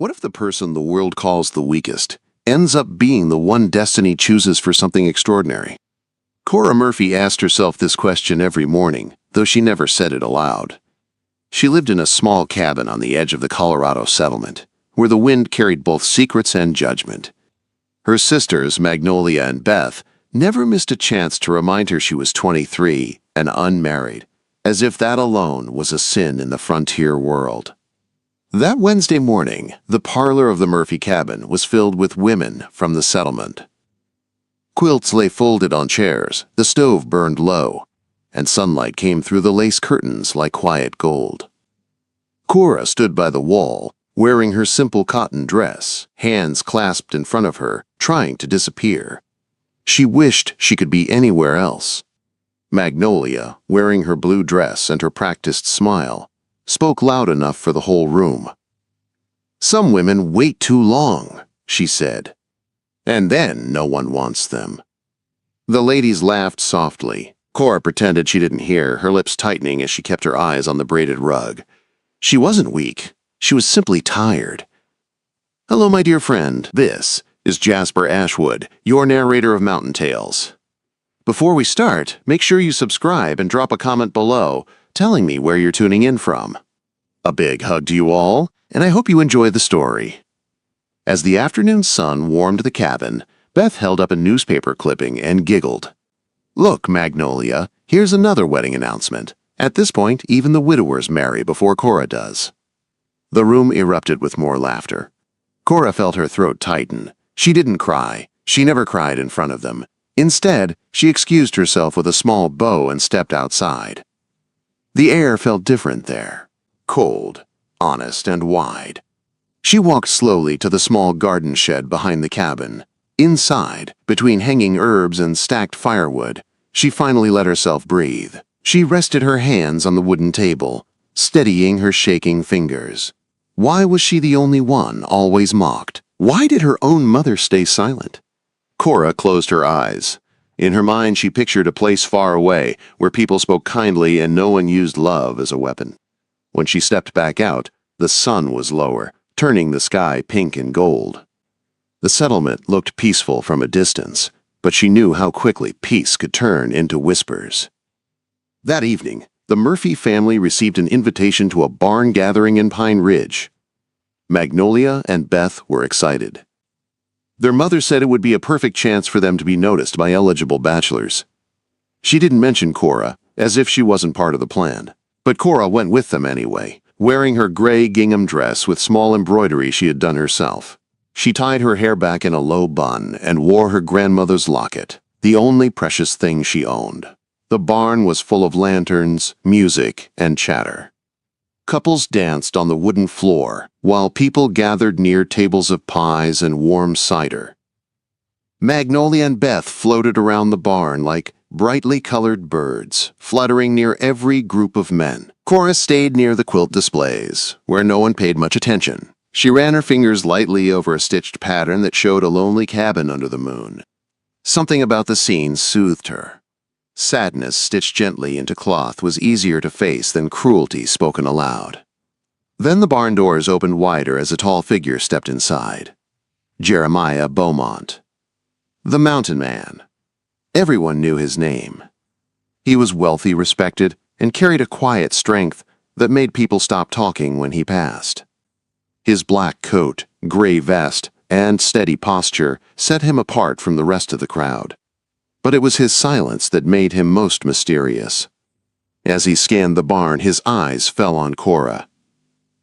What if the person the world calls the weakest ends up being the one destiny chooses for something extraordinary? Cora Murphy asked herself this question every morning, though she never said it aloud. She lived in a small cabin on the edge of the Colorado settlement, where the wind carried both secrets and judgment. Her sisters, Magnolia and Beth, never missed a chance to remind her she was 23 and unmarried, as if that alone was a sin in the frontier world. That Wednesday morning, the parlor of the Murphy cabin was filled with women from the settlement. Quilts lay folded on chairs, the stove burned low, and sunlight came through the lace curtains like quiet gold. Cora stood by the wall, wearing her simple cotton dress, hands clasped in front of her, trying to disappear. She wished she could be anywhere else. Magnolia, wearing her blue dress and her practiced smile, spoke loud enough for the whole room. "Some women wait too long," she said. "And then no one wants them." The ladies laughed softly. Cora pretended she didn't hear, her lips tightening as she kept her eyes on the braided rug. She wasn't weak. She was simply tired. "Hello, my dear friend. This is Jasper Ashwood, your narrator of Mountain Tales. Before we start, make sure you subscribe and drop a comment below telling me where you're tuning in from. A big hug to you all, and I hope you enjoy the story." As the afternoon sun warmed the cabin, Beth held up a newspaper clipping and giggled. "Look, Magnolia, here's another wedding announcement. At this point, even the widowers marry before Cora does." The room erupted with more laughter. Cora felt her throat tighten. She didn't cry. She never cried in front of them. Instead, she excused herself with a small bow and stepped outside. The air felt different there, cold, honest, and wide. She walked slowly to the small garden shed behind the cabin. Inside, between hanging herbs and stacked firewood, she finally let herself breathe. She rested her hands on the wooden table, steadying her shaking fingers. Why was she the only one always mocked? Why did her own mother stay silent? Cora closed her eyes. In her mind, she pictured a place far away where people spoke kindly and no one used love as a weapon. When she stepped back out, the sun was lower, turning the sky pink and gold. The settlement looked peaceful from a distance, but she knew how quickly peace could turn into whispers. That evening, the Murphy family received an invitation to a barn gathering in Pine Ridge. Magnolia and Beth were excited. Their mother said it would be a perfect chance for them to be noticed by eligible bachelors. She didn't mention Cora, as if she wasn't part of the plan. But Cora went with them anyway, wearing her gray gingham dress with small embroidery she had done herself. She tied her hair back in a low bun and wore her grandmother's locket, the only precious thing she owned. The barn was full of lanterns, music, and chatter. Couples danced on the wooden floor, while people gathered near tables of pies and warm cider. Magnolia and Beth floated around the barn like brightly colored birds, fluttering near every group of men. Cora stayed near the quilt displays, where no one paid much attention. She ran her fingers lightly over a stitched pattern that showed a lonely cabin under the moon. Something about the scene soothed her. Sadness stitched gently into cloth was easier to face than cruelty spoken aloud. Then the barn doors opened wider as a tall figure stepped inside. Jeremiah Beaumont. The Mountain Man. Everyone knew his name. He was wealthy, respected, and carried a quiet strength that made people stop talking when he passed. His black coat, gray vest, and steady posture set him apart from the rest of the crowd. But it was his silence that made him most mysterious. As he scanned the barn, his eyes fell on Cora.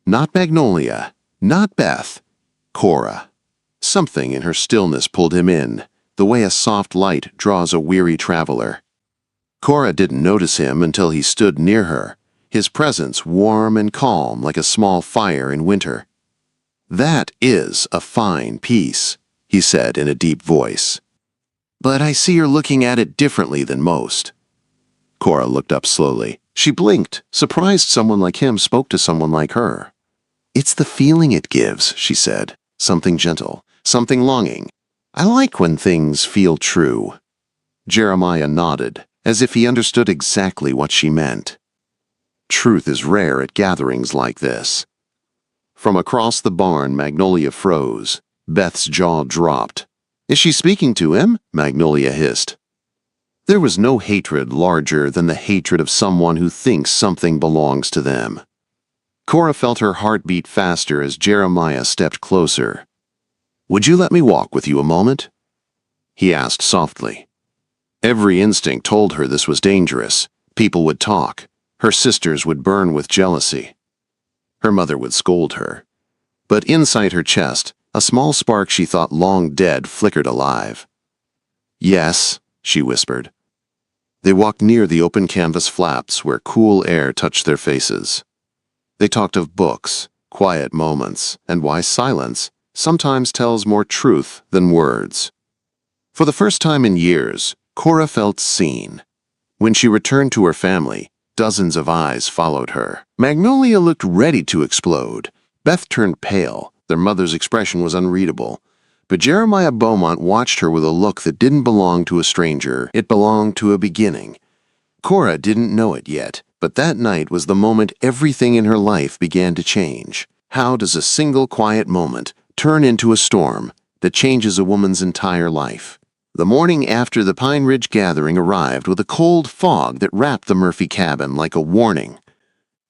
Not Magnolia, not Beth, Cora. Something in her stillness pulled him in, the way a soft light draws a weary traveler. Cora didn't notice him until he stood near her, his presence warm and calm like a small fire in winter. "That is a fine piece," he said in a deep voice. "But I see you're looking at it differently than most." Cora looked up slowly. She blinked, surprised someone like him spoke to someone like her. "It's the feeling it gives," she said. "Something gentle, something longing. I like when things feel true." Jeremiah nodded, as if he understood exactly what she meant. "Truth is rare at gatherings like this." From across the barn, Magnolia froze. Beth's jaw dropped. "Is she speaking to him?" Magnolia hissed. There was no hatred larger than the hatred of someone who thinks something belongs to them. Cora felt her heart beat faster as Jeremiah stepped closer. "Would you let me walk with you a moment?" he asked softly. Every instinct told her this was dangerous. People would talk. Her sisters would burn with jealousy. Her mother would scold her. But inside her chest, a small spark she thought long dead flickered alive. "Yes," she whispered. They walked near the open canvas flaps where cool air touched their faces. They talked of books, quiet moments, and why silence sometimes tells more truth than words. For the first time in years, Cora felt seen. When she returned to her family, dozens of eyes followed her. Magnolia looked ready to explode. Beth turned pale. Their mother's expression was unreadable. But Jeremiah Beaumont watched her with a look that didn't belong to a stranger. It belonged to a beginning. Cora didn't know it yet, but that night was the moment everything in her life began to change. How does a single quiet moment turn into a storm that changes a woman's entire life? The morning after the Pine Ridge gathering arrived with a cold fog that wrapped the Murphy cabin like a warning.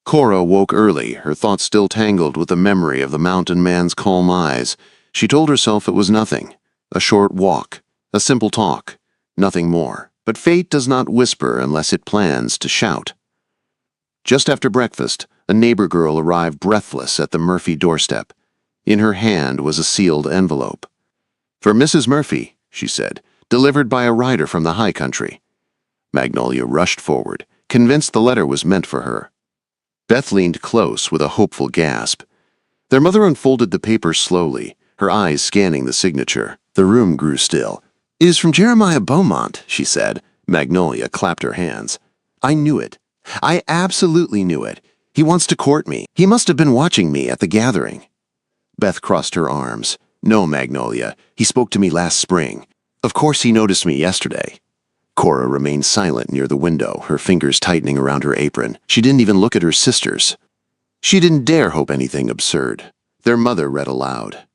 Cora woke early, her thoughts still tangled with the memory of the mountain man's calm eyes. She told herself it was nothing. A short walk, a simple talk, nothing more. But fate does not whisper unless it plans to shout. Just after breakfast, a neighbor girl arrived breathless at the Murphy doorstep. In her hand was a sealed envelope. "For Mrs. Murphy," she said, "delivered by a rider from the high country." Magnolia rushed forward, convinced the letter was meant for her. Beth leaned close with a hopeful gasp. Their mother unfolded the paper slowly, her eyes scanning the signature. The room grew still. "It is from Jeremiah Beaumont," she said. Magnolia clapped her hands. "I knew it. I absolutely knew it. He wants to court me. He must have been watching me at the gathering." Beth crossed her arms. "No, Magnolia. He spoke to me last spring. Of course he noticed me yesterday." Cora remained silent near the window, her fingers tightening around her apron. She didn't even look at her sisters. She didn't dare hope anything absurd. Their mother read aloud.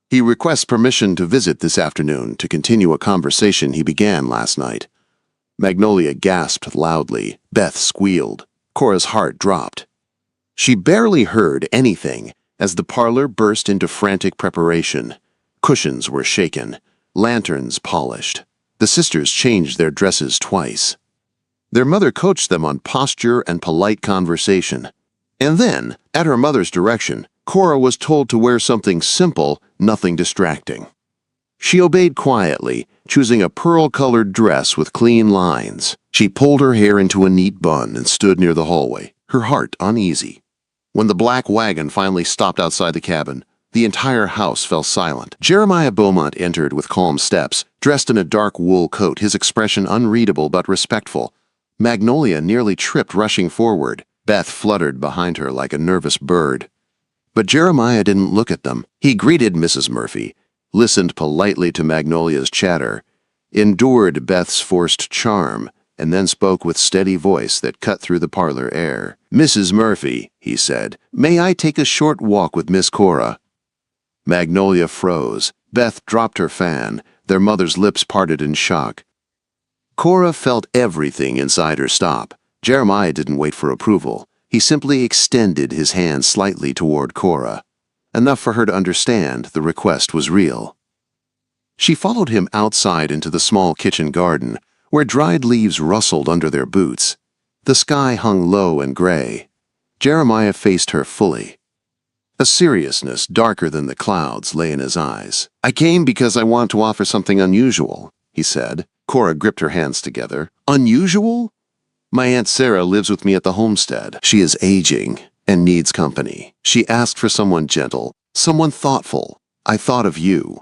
"He requests permission to visit this afternoon to continue a conversation he began last night." Magnolia gasped loudly. Beth squealed. Cora's heart dropped. She barely heard anything as the parlor burst into frantic preparation. Cushions were shaken, lanterns polished. The sisters changed their dresses twice. Their mother coached them on posture and polite conversation. And then, at her mother's direction, Cora was told to wear something simple, nothing distracting. She obeyed quietly, choosing a pearl-colored dress with clean lines. She pulled her hair into a neat bun and stood near the hallway, her heart uneasy. When the black wagon finally stopped outside the cabin, the entire house fell silent. Jeremiah Beaumont entered with calm steps, dressed in a dark wool coat, his expression unreadable but respectful. Magnolia nearly tripped rushing forward. Beth fluttered behind her like a nervous bird. But Jeremiah didn't look at them. He greeted Mrs. Murphy, listened politely to Magnolia's chatter, endured Beth's forced charm, and then spoke with steady voice that cut through the parlor air. "Mrs. Murphy," he said, "may I take a short walk with Miss Cora?" Magnolia froze. Beth dropped her fan. Their mother's lips parted in shock. Cora felt everything inside her stop. Jeremiah didn't wait for approval. He simply extended his hand slightly toward Cora, enough for her to understand the request was real. She followed him outside into the small kitchen garden, where dried leaves rustled under their boots. The sky hung low and gray. Jeremiah faced her fully. A seriousness darker than the clouds lay in his eyes. "I came because I want to offer something unusual," he said. Cora gripped her hands together. "Unusual? My Aunt Sarah lives with me at the homestead. She is aging and needs company. She asked for someone gentle, someone thoughtful. I thought of you."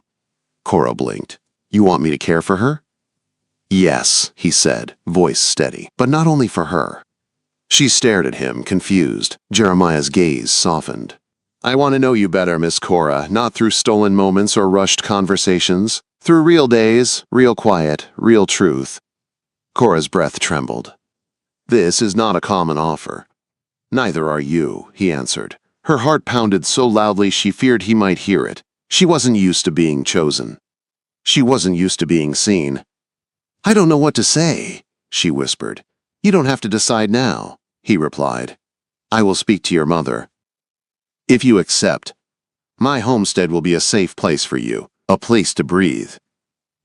Cora blinked. "You want me to care for her?" "Yes," he said, voice steady, "but not only for her." She stared at him, confused. Jeremiah's gaze softened. "I want to know you better, Miss Cora, not through stolen moments or rushed conversations. Through real days, real quiet, real truth." Cora's breath trembled. "This is not a common offer." "Neither are you," he answered. Her heart pounded so loudly she feared he might hear it. She wasn't used to being chosen. She wasn't used to being seen. "I don't know what to say," she whispered. "You don't have to decide now," he replied. "I will speak to your mother. If you accept, my homestead will be a safe place for you, a place to breathe."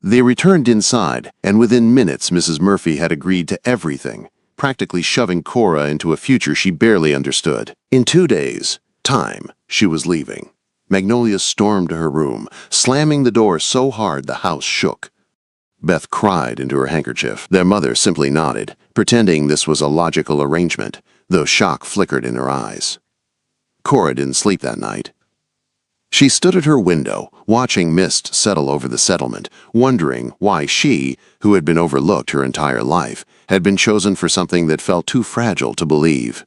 They returned inside, and within minutes Mrs. Murphy had agreed to everything, practically shoving Cora into a future she barely understood. In 2 days' time, she was leaving. Magnolia stormed to her room, slamming the door so hard the house shook. Beth cried into her handkerchief. Their mother simply nodded, pretending this was a logical arrangement, though shock flickered in her eyes. Cora didn't sleep that night. She stood at her window, watching mist settle over the settlement, wondering why she, who had been overlooked her entire life, had been chosen for something that felt too fragile to believe.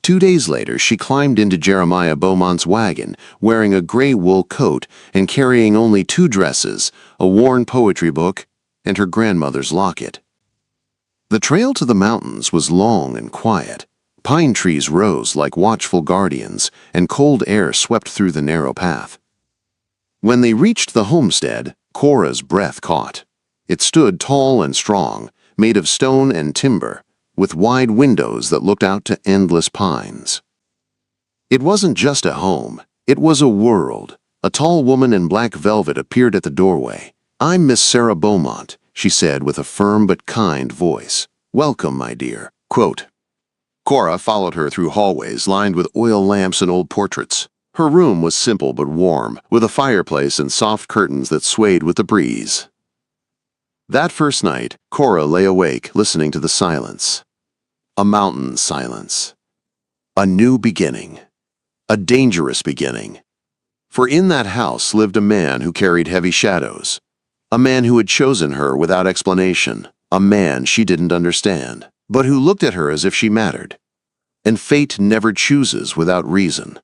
2 days later, she climbed into Jeremiah Beaumont's wagon, wearing a gray wool coat and carrying only 2 dresses, a worn poetry book, and her grandmother's locket. The trail to the mountains was long and quiet. Pine trees rose like watchful guardians, and cold air swept through the narrow path. When they reached the homestead, Cora's breath caught. It stood tall and strong, made of stone and timber, with wide windows that looked out to endless pines. It wasn't just a home, it was a world. A tall woman in black velvet appeared at the doorway. "I'm Miss Sarah Beaumont," she said with a firm but kind voice. "Welcome, my dear." Quote. Cora followed her through hallways lined with oil lamps and old portraits. Her room was simple but warm, with a fireplace and soft curtains that swayed with the breeze. That first night, Cora lay awake listening to the silence. A mountain silence. A new beginning. A dangerous beginning. For in that house lived a man who carried heavy shadows. A man who had chosen her without explanation. A man she didn't understand, but who looked at her as if she mattered. And fate never chooses without reason.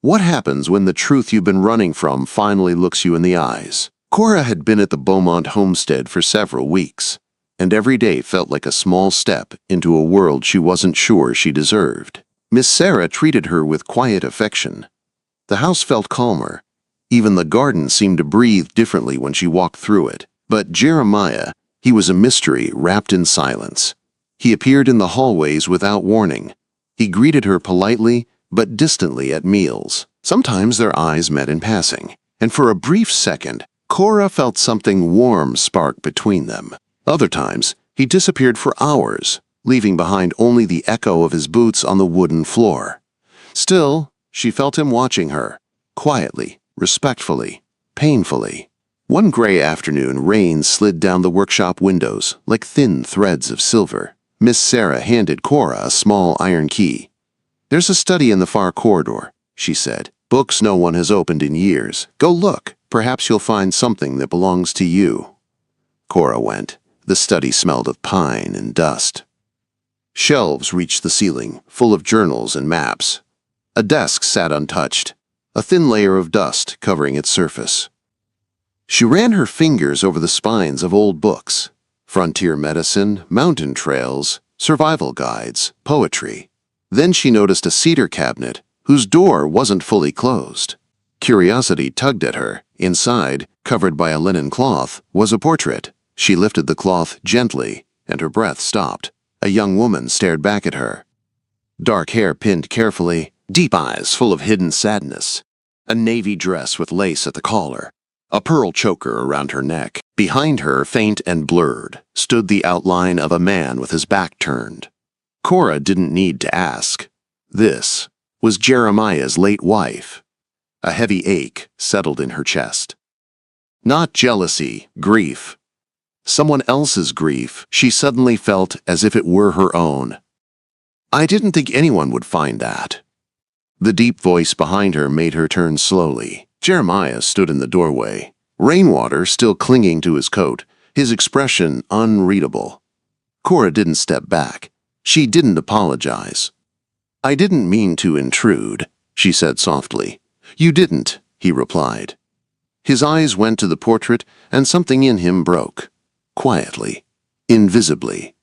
What happens when the truth you've been running from finally looks you in the eyes? Cora had been at the Beaumont homestead for several weeks, and every day felt like a small step into a world she wasn't sure she deserved. Miss Sarah treated her with quiet affection. The house felt calmer. Even the garden seemed to breathe differently when she walked through it. But Jeremiah, he was a mystery wrapped in silence. He appeared in the hallways without warning. He greeted her politely, but distantly at meals. Sometimes their eyes met in passing, and for a brief second, Cora felt something warm spark between them. Other times, he disappeared for hours, leaving behind only the echo of his boots on the wooden floor. Still, she felt him watching her, quietly, respectfully, painfully. One gray afternoon, rain slid down the workshop windows like thin threads of silver. Miss Sarah handed Cora a small iron key. "There's a study in the far corridor," she said. "Books no one has opened in years. Go look. Perhaps you'll find something that belongs to you." Cora went. The study smelled of pine and dust. Shelves reached the ceiling, full of journals and maps. A desk sat untouched, a thin layer of dust covering its surface. She ran her fingers over the spines of old books: frontier medicine, mountain trails, survival guides, poetry. Then she noticed a cedar cabinet whose door wasn't fully closed. Curiosity tugged at her. Inside, covered by a linen cloth, was a portrait. She lifted the cloth gently, and her breath stopped. A young woman stared back at her. Dark hair pinned carefully, deep eyes full of hidden sadness. A navy dress with lace at the collar. A pearl choker around her neck. Behind her, faint and blurred, stood the outline of a man with his back turned. Cora didn't need to ask. This was Jeremiah's late wife. A heavy ache settled in her chest. Not jealousy, grief. Someone else's grief she suddenly felt as if it were her own. "I didn't think anyone would find that." The deep voice behind her made her turn slowly. Jeremiah stood in the doorway, rainwater still clinging to his coat, his expression unreadable. Cora didn't step back. She didn't apologize. "I didn't mean to intrude," she said softly. "You didn't," he replied. His eyes went to the portrait, and something in him broke. Quietly, invisibly.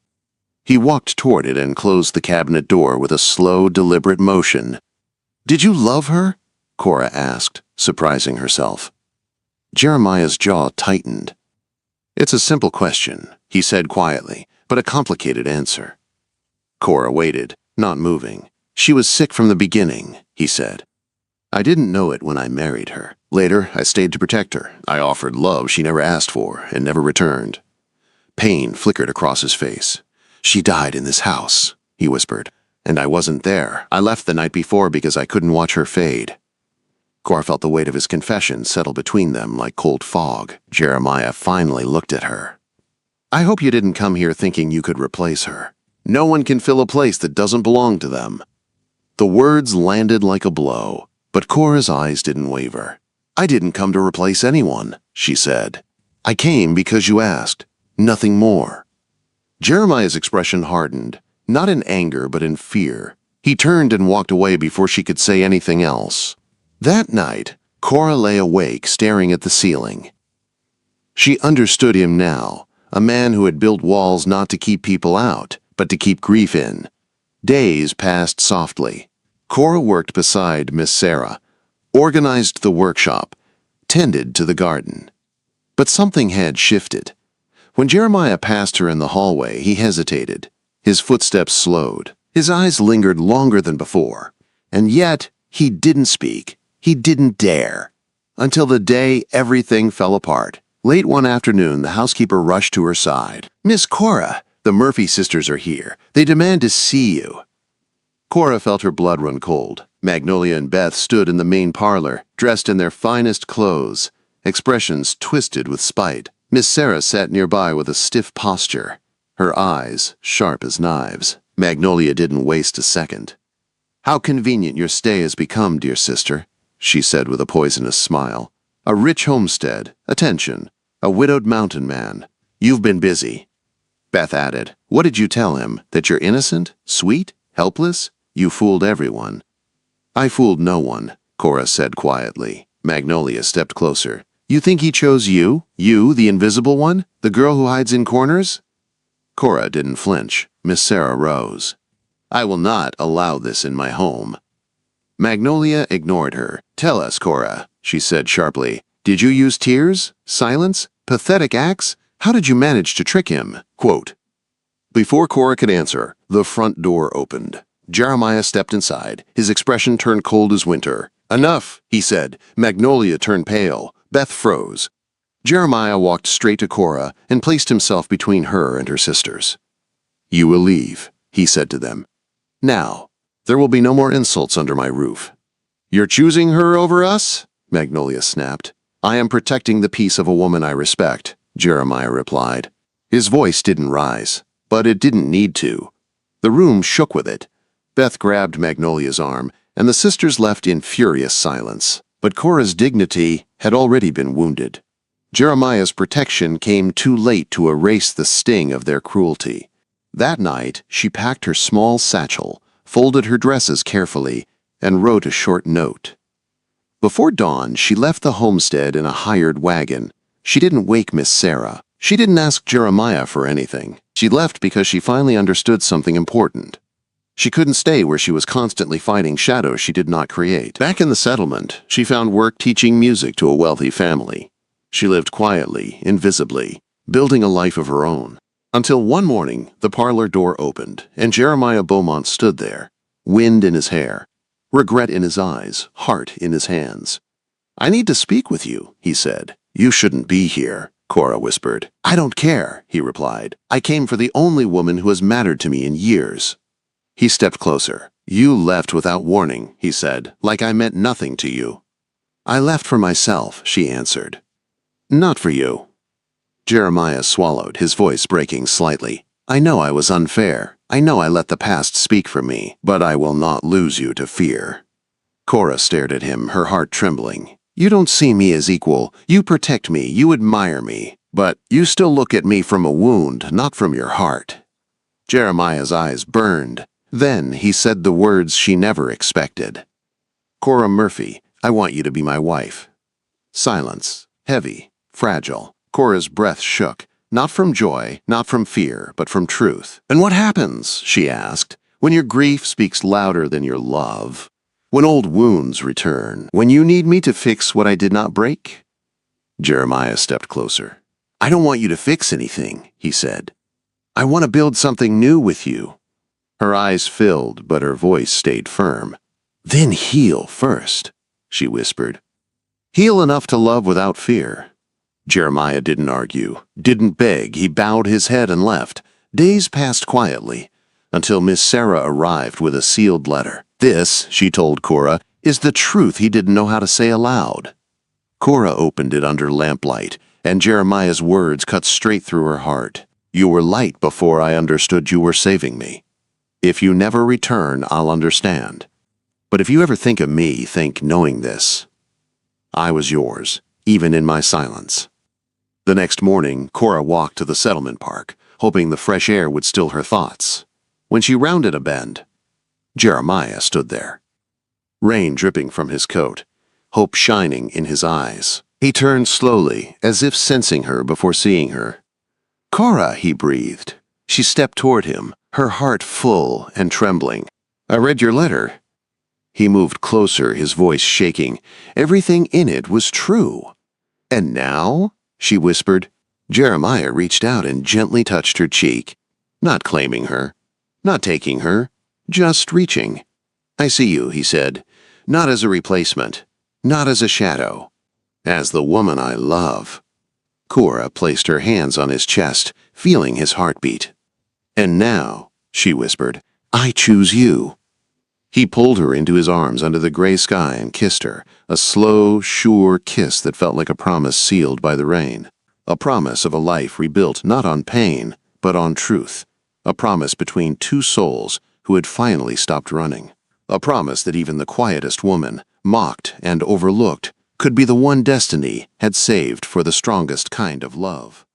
He walked toward it and closed the cabinet door with a slow, deliberate motion. Did you love her? Cora asked, surprising herself. Jeremiah's jaw tightened. It's a simple question, he said quietly, but a complicated answer. Cora waited, not moving. She was sick from the beginning, he said. I didn't know it when I married her. Later, I stayed to protect her. I offered love she never asked for and never returned. Pain flickered across his face. She died in this house, he whispered. And I wasn't there. I left the night before because I couldn't watch her fade. Cora felt the weight of his confession settle between them like cold fog. Jeremiah finally looked at her. I hope you didn't come here thinking you could replace her. No one can fill a place that doesn't belong to them. The words landed like a blow, but Cora's eyes didn't waver. I didn't come to replace anyone, she said. I came because you asked. Nothing more. Jeremiah's expression hardened, not in anger but in fear. He turned and walked away before she could say anything else. That night, Cora lay awake staring at the ceiling. She understood him now, a man who had built walls not to keep people out, but to keep grief in. Days passed softly. Cora worked beside Miss Sarah, organized the workshop, tended to the garden. But something had shifted. When Jeremiah passed her in the hallway, he hesitated. His footsteps slowed. His eyes lingered longer than before. And yet, he didn't speak. He didn't dare. Until the day everything fell apart. Late one afternoon, the housekeeper rushed to her side. Miss Cora, the Murphy sisters are here. They demand to see you. Cora felt her blood run cold. Magnolia and Beth stood in the main parlor, dressed in their finest clothes, expressions twisted with spite. Miss Sarah sat nearby with a stiff posture, her eyes sharp as knives. Magnolia didn't waste a second. How convenient your stay has become, dear sister, she said with a poisonous smile. A rich homestead, attention, a widowed mountain man. You've been busy. Beth added, what did you tell him? That you're innocent? Sweet? Helpless? You fooled everyone. I fooled no one, Cora said quietly. Magnolia stepped closer. You think he chose you? You, the invisible one? The girl who hides in corners? Cora didn't flinch. Miss Sarah rose. I will not allow this in my home. Magnolia ignored her. Tell us, Cora, she said sharply. Did you use tears? Silence? Pathetic acts? How did you manage to trick him? Quote. Before Cora could answer, the front door opened. Jeremiah stepped inside. His expression turned cold as winter. Enough, he said. Magnolia turned pale. Beth froze. Jeremiah walked straight to Cora and placed himself between her and her sisters. You will leave, he said to them. Now, there will be no more insults under my roof. You're choosing her over us? Magnolia snapped. I am protecting the peace of a woman I respect, Jeremiah replied. His voice didn't rise, but it didn't need to. The room shook with it. Beth grabbed Magnolia's arm, and the sisters left in furious silence. But Cora's dignity had already been wounded. Jeremiah's protection came too late to erase the sting of their cruelty. That night, she packed her small satchel, folded her dresses carefully, and wrote a short note. Before dawn, she left the homestead in a hired wagon. She didn't wake Miss Sarah. She didn't ask Jeremiah for anything. She left because she finally understood something important. She couldn't stay where she was constantly fighting shadows she did not create. Back in the settlement, she found work teaching music to a wealthy family. She lived quietly, invisibly, building a life of her own. Until one morning, the parlor door opened, and Jeremiah Beaumont stood there, wind in his hair, regret in his eyes, heart in his hands. I need to speak with you, he said. You shouldn't be here, Cora whispered. I don't care, he replied. I came for the only woman who has mattered to me in years. He stepped closer. You left without warning, he said, like I meant nothing to you. I left for myself, she answered. Not for you. Jeremiah swallowed, his voice breaking slightly. I know I was unfair. I know I let the past speak for me, but I will not lose you to fear. Cora stared at him, her heart trembling. You don't see me as equal. You protect me. You admire me. But you still look at me from a wound, not from your heart. Jeremiah's eyes burned. Then he said the words she never expected. Cora Murphy, I want you to be my wife. Silence, heavy, fragile. Cora's breath shook, not from joy, not from fear, but from truth. And what happens, she asked, when your grief speaks louder than your love? When old wounds return, when you need me to fix what I did not break? Jeremiah stepped closer. I don't want you to fix anything, he said. I want to build something new with you. Her eyes filled, but her voice stayed firm. Then heal first, she whispered. Heal enough to love without fear. Jeremiah didn't argue, didn't beg. He bowed his head and left. Days passed quietly, until Miss Sarah arrived with a sealed letter. This, she told Cora, is the truth he didn't know how to say aloud. Cora opened it under lamplight, and Jeremiah's words cut straight through her heart. You were light before I understood you were saving me. If you never return, I'll understand. But if you ever think of me, think knowing this. I was yours, even in my silence. The next morning, Cora walked to the settlement park, hoping the fresh air would still her thoughts. When she rounded a bend, Jeremiah stood there. Rain dripping from his coat, hope shining in his eyes. He turned slowly, as if sensing her before seeing her. Cora, he breathed. She stepped toward him, her heart full and trembling. I read your letter. He moved closer, his voice shaking. Everything in it was true. And now? She whispered. Jeremiah reached out and gently touched her cheek, not claiming her, not taking her, just reaching. I see you, he said, not as a replacement, not as a shadow, as the woman I love. Cora placed her hands on his chest, feeling his heartbeat. And now, she whispered, I choose you. He pulled her into his arms under the gray sky and kissed her, a slow, sure kiss that felt like a promise sealed by the rain. A promise of a life rebuilt not on pain, but on truth. A promise between two souls who had finally stopped running. A promise that even the quietest woman, mocked and overlooked, could be the one destiny had saved for the strongest kind of love.